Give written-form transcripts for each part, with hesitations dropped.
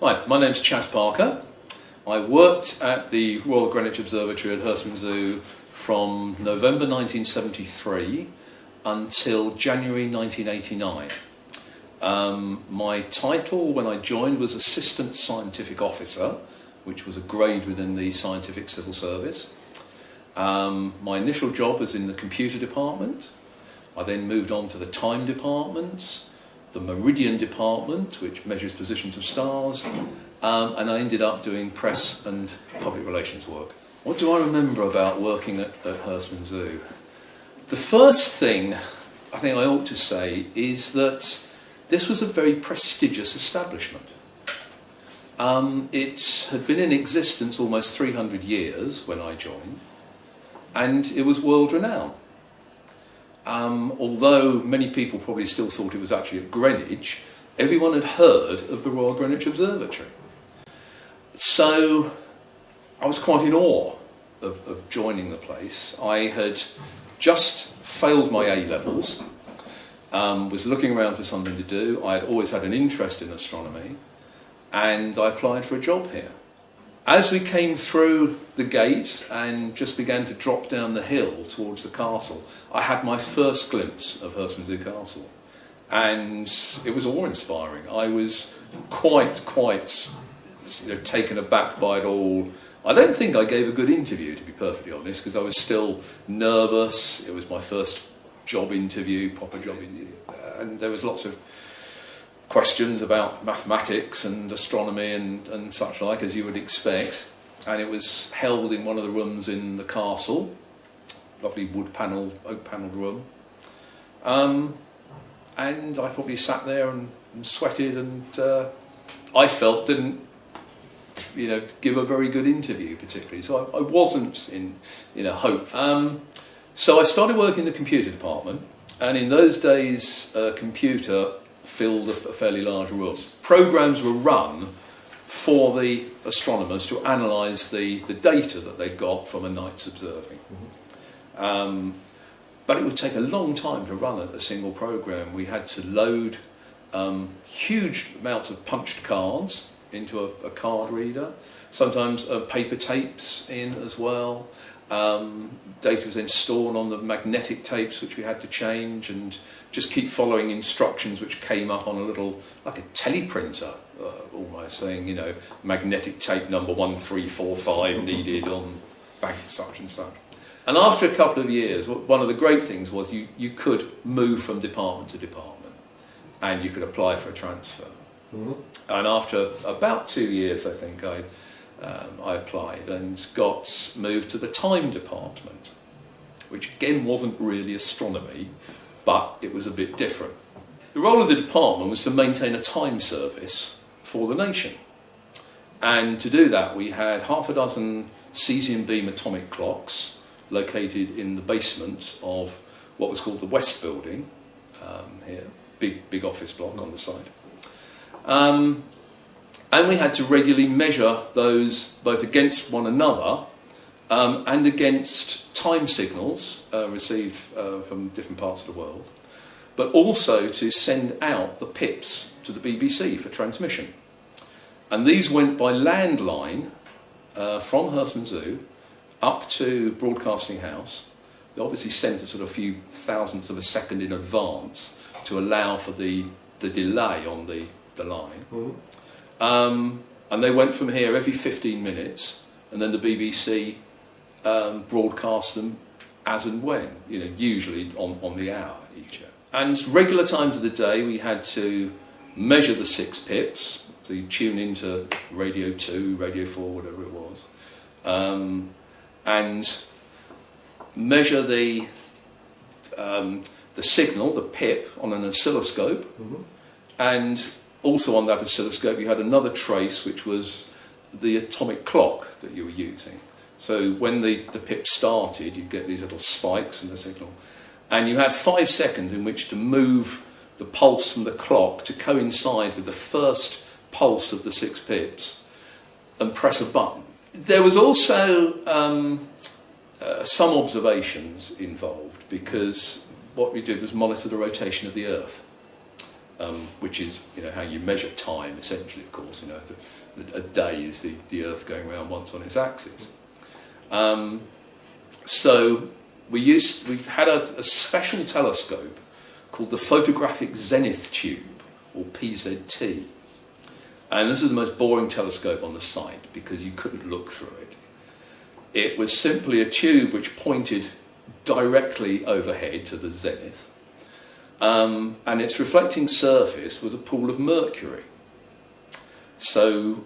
Hi, my name's Chas Parker. I worked at the Royal Greenwich Observatory at Herstmonceux from November 1973 until January 1989. My title when I joined was Assistant Scientific Officer, which was a grade within the Scientific Civil Service. My initial job was in the Computer Department. I then moved on to the Time Department, the Meridian Dept, which measures positions of stars, and I ended up doing press and public relations work. What do I remember about working at Herstmonceux? The first thing I think I ought to say is that this was a very prestigious establishment. It had been in existence almost 300 years when I joined, and it was world renowned. Although many people probably still thought it was actually at Greenwich, everyone had heard of the Royal Greenwich Observatory. So I was quite in awe of joining the place. I had just failed my A-levels, was looking around for something to do. I had always had an interest in astronomy, and I applied for a job here. As we came through the gate and just began to drop down the hill towards the castle, I had my first glimpse of Herstmonceux Castle, and it was awe-inspiring. I was quite taken aback by it all. I don't think I gave a good interview, to be perfectly honest, because I was still nervous. It was my first job interview, proper job interview, and there was lots of questions about mathematics and astronomy and such like, as you would expect. And it was held in one of the rooms in the castle, lovely oak panelled room. And I probably sat there and sweated, and I felt didn't give a very good interview particularly. So I wasn't in hope. So I started working in the computer department, and in those days computer filled a fairly large role. Programs were run for the astronomers to analyse the data that they'd got from a night's observing. But it would take a long time to run a single program. We had to load huge amounts of punched cards into a card reader, sometimes paper tapes in as well. Data was then stored on the magnetic tapes, which we had to change, and just keep following instructions which came up on a little, like a teleprinter, almost saying, magnetic tape number 1345 needed on bank such and such. And after a couple of years, one of the great things was you could move from department to department, and you could apply for a transfer. Mm-hmm. And after about 2 years, I think, I applied and got moved to the Time Department, which again wasn't really astronomy, but it was a bit different. The role of the department was to maintain a time service for the nation. And to do that, we had half a dozen cesium beam atomic clocks located in the basement of what was called the West Building, here, big office block on the side. And we had to regularly measure those both against one another and against time signals received from different parts of the world, but also to send out the pips to the BBC for transmission. And these went by landline from Herstmonceux up to Broadcasting House. They obviously sent a sort of few thousandths of a second in advance to allow for the delay on the line. Mm-hmm. And they went from here every 15 minutes, and then the BBC broadcast them as and when, usually on the hour each hour. And regular times of the day we had to measure the 6 pips, so you tune into Radio 2, Radio 4, whatever it was, and measure the signal, the pip, on an oscilloscope. Mm-hmm. And also on that oscilloscope you had another trace, which was the atomic clock that you were using. So when the pip started, you'd get these little spikes in the signal, and you had 5 seconds in which to move the pulse from the clock to coincide with the first pulse of the 6 pips and press a button. There was also some observations involved, because what we did was monitor the rotation of the Earth. which is how you measure time essentially. Of course, a day is the Earth going around once on its axis. So we had a special telescope called the Photographic Zenith Tube, or PZT. And this is the most boring telescope on the site because you couldn't look through it. It was simply a tube which pointed directly overhead to the zenith, and its reflecting surface was a pool of mercury. So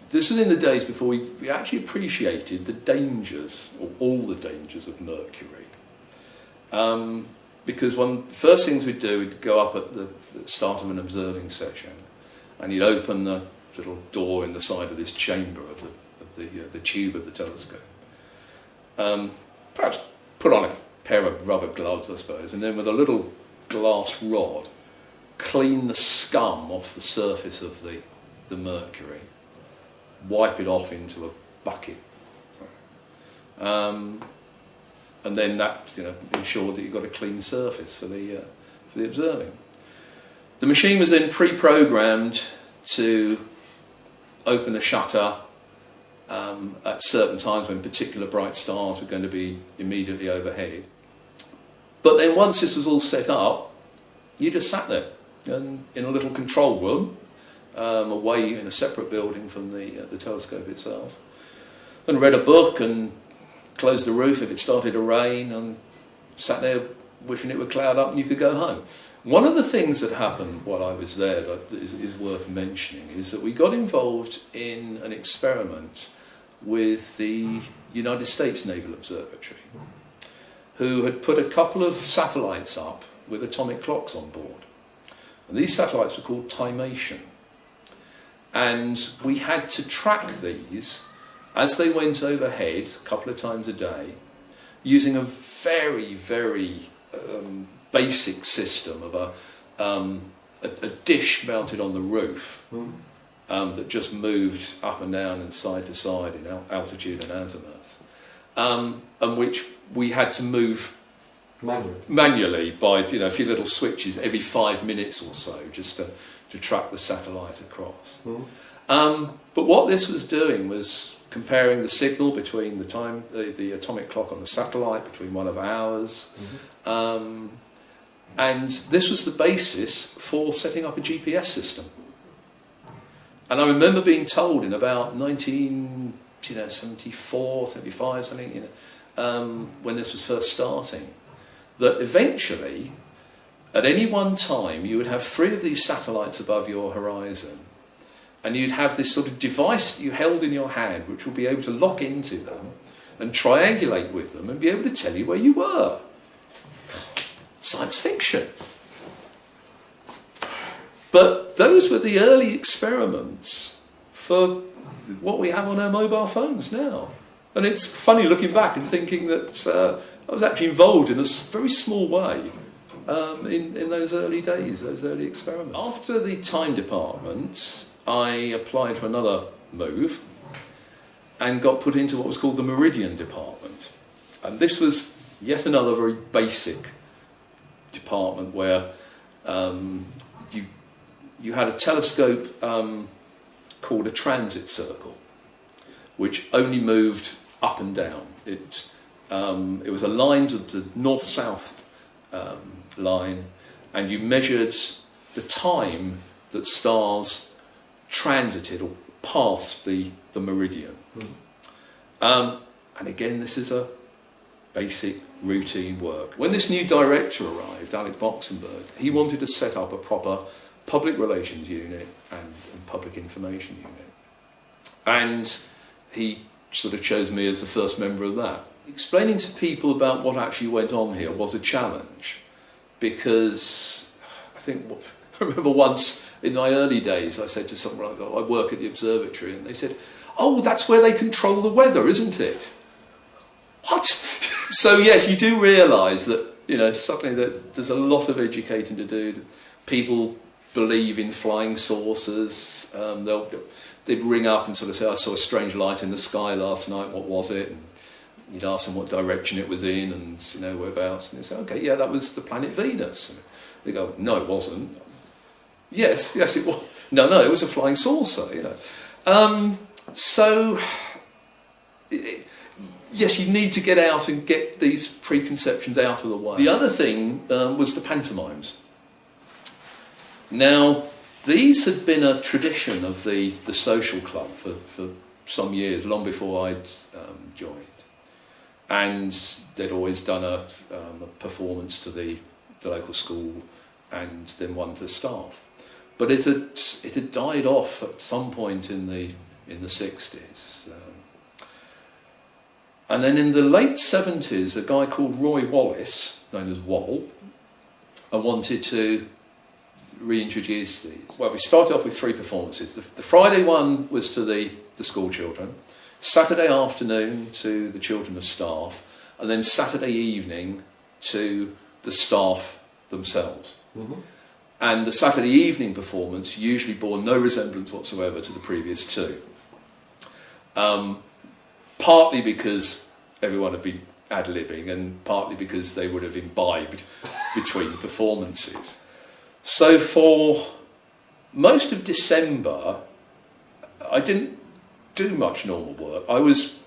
this was in the days before we actually appreciated the dangers, or all the dangers of mercury. Because one of the first things we'd do, we'd go up at the start of an observing session, and you'd open the little door in the side of this chamber of the tube of the telescope. Perhaps put on a pair of rubber gloves, I suppose, and then with a little glass rod, clean the scum off the surface of the mercury, wipe it off into a bucket. And then that ensured that you've got a clean surface for the observing. The machine was then pre-programmed to open a shutter at certain times when particular bright stars were going to be immediately overhead. But then once this was all set up, you just sat there in a little control room, away in a separate building from the telescope itself, and read a book and closed the roof if it started to rain, and sat there wishing it would cloud up and you could go home. One of the things that happened while I was there that is worth mentioning is that we got involved in an experiment with the United States Naval Observatory, who had put a couple of satellites up with atomic clocks on board. And these satellites were called Timation. And we had to track these as they went overhead a couple of times a day, using a very, very basic system of a dish mounted on the roof that just moved up and down and side to side in altitude and azimuth, and which we had to move manually by a few little switches every 5 minutes or so, just to track the satellite across. But what this was doing was comparing the signal between the atomic clock on the satellite, between one of ours, and this was the basis for setting up a GPS system. And I remember being told in about 1974, 75, something, when this was first starting, that eventually, at any one time, you would have 3 of these satellites above your horizon, and you'd have this sort of device that you held in your hand which would be able to lock into them and triangulate with them and be able to tell you where you were. Science fiction. But those were the early experiments for what we have on our mobile phones now. And it's funny looking back and thinking that I was actually involved in a very small way in those early days, those early experiments. After the time department, I applied for another move and got put into what was called the Meridian department. And this was yet another very basic department where you had a telescope called a transit circle, which only moved up and down. It was aligned to the north-south line, and you measured the time that stars transited or passed the meridian. And again, this is a basic routine work. When this new director arrived, Alex Boxenberg, he wanted to set up a proper public relations unit and public information unit. And he sort of chose me as the first member of that. Explaining to people about what actually went on here was a challenge, because I remember once in my early days I said to someone, I work at the observatory, and they said, "Oh, that's where they control the weather, isn't it?" What? So yes, you do realise that suddenly that there's a lot of educating to do. People believe in flying saucers. They'd ring up and sort of say, "I saw a strange light in the sky last night. What was it?" And you'd ask them what direction it was in and whereabouts, and they'd say, "Okay, yeah, that was the planet Venus." And they go, "No, it wasn't." Yes, it was. No, it was a flying saucer, you know. So, yes, you need to get out and get these preconceptions out of the way. The other thing was the pantomimes. Now, these had been a tradition of the social club for some years, long before I'd joined. And they'd always done a performance to the local school and then one to staff. But it had died off at some point in the 60s. And then in the late 70s, a guy called Roy Wallace, known as Wall, wanted to reintroduce these. Well, we started off with 3 performances. The Friday one was to the school children, Saturday afternoon to the children of staff, and then Saturday evening to the staff themselves. Mm-hmm. And the Saturday evening performance usually bore no resemblance whatsoever to the previous 2. Partly because everyone had been ad-libbing, and partly because they would have imbibed between performances. So for most of December, I didn't do much normal work. I was,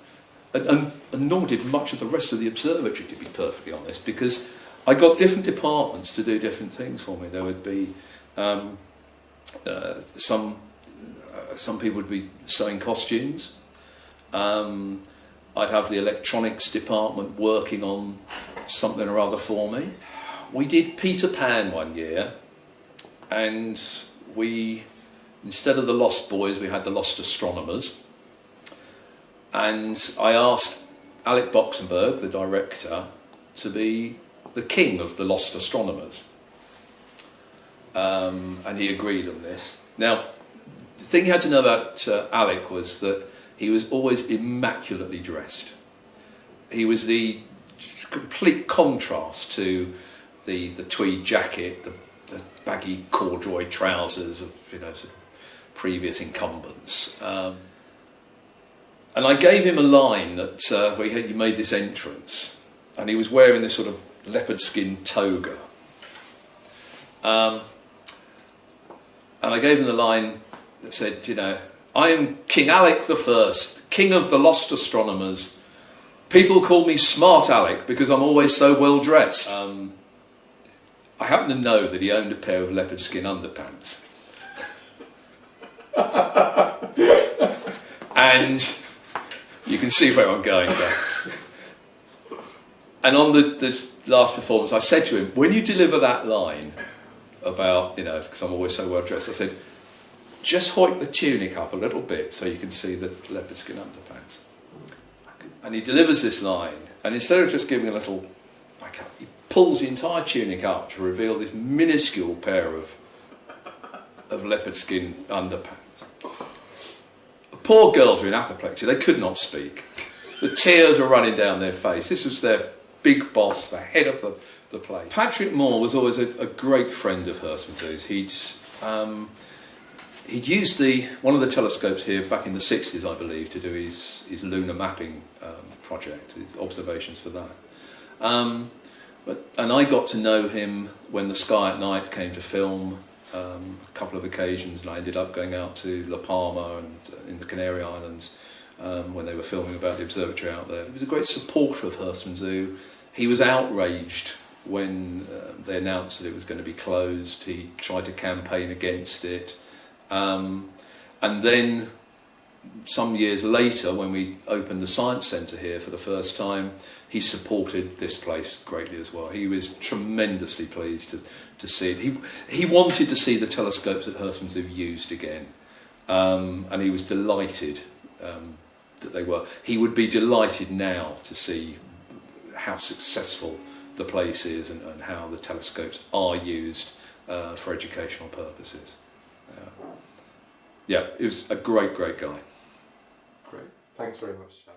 and nor did much of the rest of the observatory, to be perfectly honest, because I got different departments to do different things for me. There would be some people would be sewing costumes. I'd have the electronics department working on something or other for me. We did Peter Pan one year, and we, instead of the Lost Boys, we had the Lost Astronomers. And I asked Alec Boxenberg, the director, to be the king of the Lost Astronomers. And he agreed on this. Now, the thing you had to know about Alec was that he was always immaculately dressed. He was the complete contrast to the tweed jacket, the baggy corduroy trousers of previous incumbents. And I gave him a line that he made this entrance, and he was wearing this sort of leopard skin toga. And I gave him the line that said, I am King Alec the First, king of the Lost Astronomers. People call me Smart Alec because I'm always so well dressed. I happen to know that he owned a pair of leopard skin underpants. And you can see where I'm going there. And on the last performance, I said to him, when you deliver that line about, because I'm always so well dressed, I said, just hoik the tunic up a little bit so you can see the leopard skin underpants. And he delivers this line, and instead of just giving a little back up, he pulls the entire tunic up to reveal this minuscule pair of leopard skin underpants. The poor girls were in apoplexy, they could not speak. The tears were running down their face. This was their big boss, the head of the place. Patrick Moore was always a great friend of Herstmonceux's. He'd used one of the telescopes here back in the 60s, I believe, to do his lunar mapping project, his observations for that. And I got to know him when The Sky at Night came to film a couple of occasions, and I ended up going out to La Palma and in the Canary Islands when they were filming about the observatory out there. He was a great supporter of Herstmonceux. He was outraged when they announced that it was going to be closed. He tried to campaign against it. And then some years later, when we opened the Science Centre here for the first time, he supported this place greatly as well. He was tremendously pleased to see it. He wanted to see the telescopes that Herstmonceux used again, and he was delighted that they were. He would be delighted now to see how successful the place is and how the telescopes are used for educational purposes. Yeah, he was a great, great guy. Great. Thanks very much, Chad.